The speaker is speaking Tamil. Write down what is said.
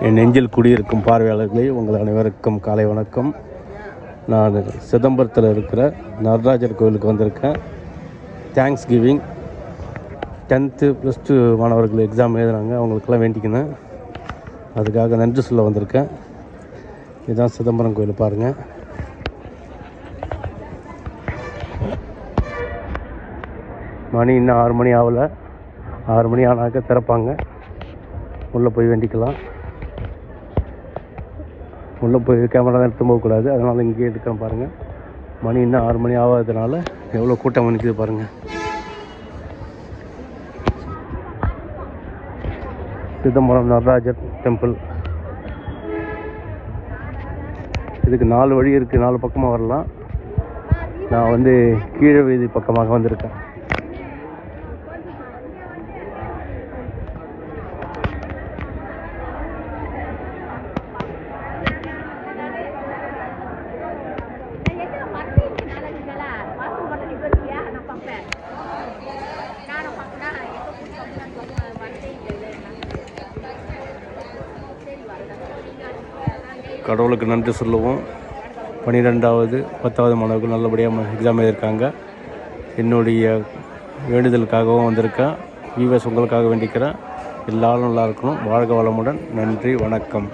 என் நெஞ்சில் குடியிருக்கும் பார்வையாளர்களே, உங்கள் அனைவருக்கும் காலை வணக்கம். நான் சிதம்பரத்தில் இருக்கிற நடராஜர் கோவிலுக்கு வந்திருக்கேன். தேங்க்ஸ் கிவிங் 10th +2 மாணவர்கள் எக்ஸாம் எழுதுனாங்க, அவங்களுக்கெல்லாம் வேண்டிக்கினேன். அதுக்காக நன்றி சொல்ல வந்திருக்கேன். இதுதான் சிதம்பரம் கோயில் பாருங்கள். மணி இன்னும் 6 மணி ஆகலை. 6 மணி ஆனாக்க திறப்பாங்க. உள்ளே போய் வேண்டிக்கலாம். உள்ளே போய் கேமரா தான் எடுத்து போகக்கூடாது, அதனால் இங்கேயே எடுக்கிறேன் பாருங்கள். மணி இன்னும் 6 மணி ஆகாததுனால எவ்வளோ கூட்டம் நிற்குது பாருங்கள். சிதம்பரம் நடராஜர் டெம்பிள். இதுக்கு 4 வழி இருக்குது, 4 பக்கமாக வரலாம். நான் கீழே வீதி பக்கமாக வந்திருக்கேன். கடவுளுக்கு நன்றி சொல்லுவோம். 12வது 10வது மாணவர்கள் நல்லபடியாக எக்ஸாம் எழுதியிருக்காங்க. என்னுடைய வேண்டுதலுக்காகவும் வந்திருக்கேன். வியூவர்ஸ் உங்களுக்காக வேண்டிக்கிறேன். எல்லாரும் நல்லா இருக்கணும். வாழ்க வளமுடன். நன்றி, வணக்கம்.